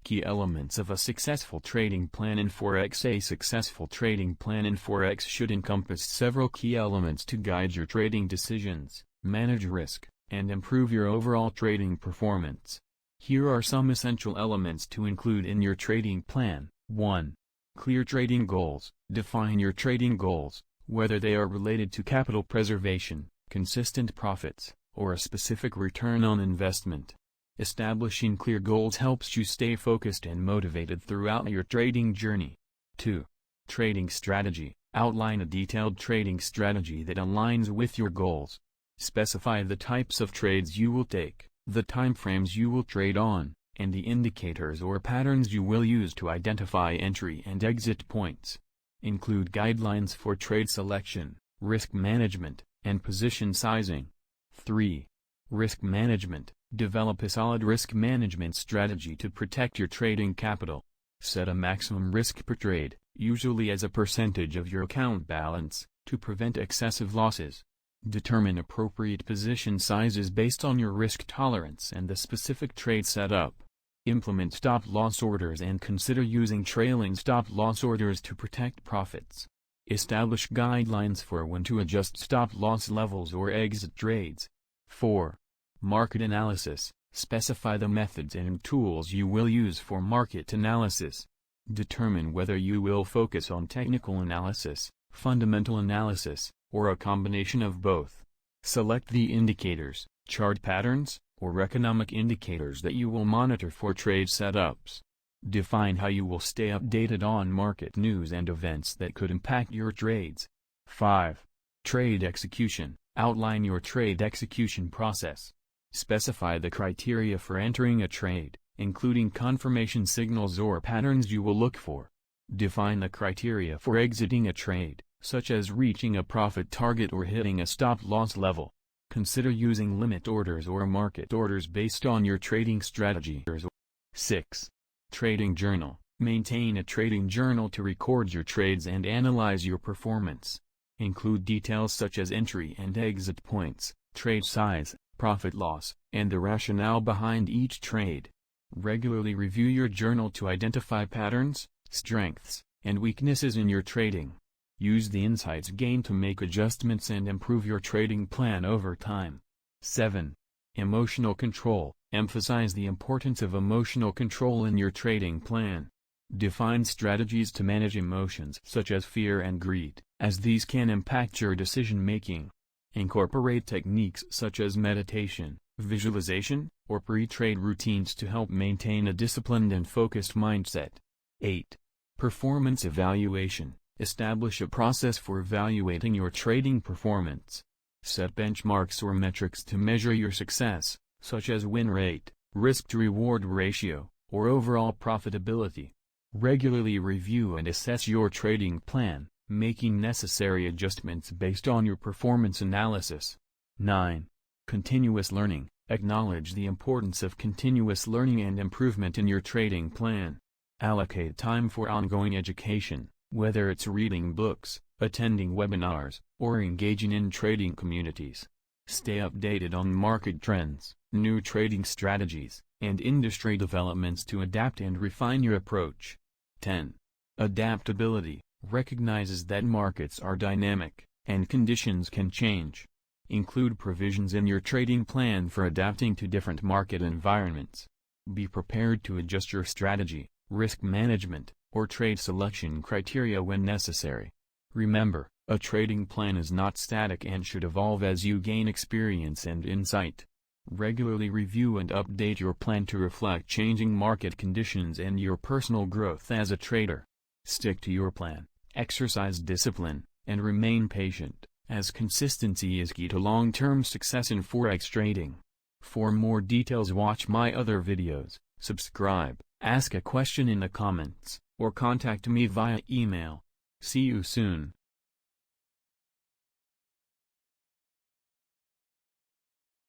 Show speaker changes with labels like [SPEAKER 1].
[SPEAKER 1] key elements of a successful trading plan in Forex. A successful trading plan in Forex should encompass several key elements to guide your trading decisions, manage risk, and improve your overall trading performance. Here are some essential elements to include in your trading plan. 1. Clear trading goals. Define your trading goals, whether they are related to capital preservation, consistent profits, or a specific return on investment. Establishing clear goals helps you stay focused and motivated throughout your trading journey. 2. Trading strategy. Outline a detailed trading strategy that aligns with your goals. Specify the types of trades you will take, the timeframes you will trade on, and the indicators or patterns you will use to identify entry and exit points. Include guidelines for trade selection, risk management, and position sizing. 3. Risk management. Develop a solid risk management strategy to protect your trading capital. Set a maximum risk per trade, usually as a percentage of your account balance, to prevent excessive losses. Determine appropriate position sizes based on your risk tolerance and the specific trade setup. Implement stop-loss orders and consider using trailing stop-loss orders to protect profits. Establish guidelines for when to adjust stop-loss levels or exit trades. 4. Market analysis. Specify the methods and tools you will use for market analysis. Determine whether you will focus on technical analysis, fundamental analysis, or a combination of both. Select the indicators, chart patterns, or economic indicators that you will monitor for trade setups. Define how you will stay updated on market news and events that could impact your trades. 5. Trade execution. Outline your trade execution process. Specify the criteria for entering a trade, including confirmation signals or patterns you will look for. Define the criteria for exiting a trade, such as reaching a profit target or hitting a stop-loss level. Consider using limit orders or market orders based on your trading strategy. 6. Trading journal. Maintain a trading journal to record your trades and analyze your performance. Include details such as entry and exit points, trade size, profit loss, and the rationale behind each trade. Regularly review your journal to identify patterns, strengths, and weaknesses in your trading. Use the insights gained to make adjustments and improve your trading plan over time. 7. Emotional control. Emphasize the importance of emotional control in your trading plan. Define strategies to manage emotions such as fear and greed, as these can impact your decision-making. Incorporate techniques such as meditation, visualization, or pre-trade routines to help maintain a disciplined and focused mindset. 8. Performance evaluation. Establish a process for evaluating your trading performance. Set benchmarks or metrics to measure your success, such as win rate, risk-to-reward ratio, or overall profitability. Regularly review and assess your trading plan, making necessary adjustments based on your performance analysis. 9. Continuous learning. Acknowledge the importance of continuous learning and improvement in your trading plan. Allocate time for ongoing education, whether it's reading books, attending webinars, or engaging in trading communities. Stay updated on market trends, new trading strategies, and industry developments to adapt and refine your approach. 10. Adaptability. Recognizes that markets are dynamic, and conditions can change. Include provisions in your trading plan for adapting to different market environments. Be prepared to adjust your strategy, risk management, or trade selection criteria when necessary. Remember, a trading plan is not static and should evolve as you gain experience and insight. Regularly review and update your plan to reflect changing market conditions and your personal growth as a trader. Stick to your plan, exercise discipline, and remain patient, as consistency is key to long-term success in Forex trading. For more details, watch my other videos, subscribe, ask a question in the comments, or contact me via email. See you soon.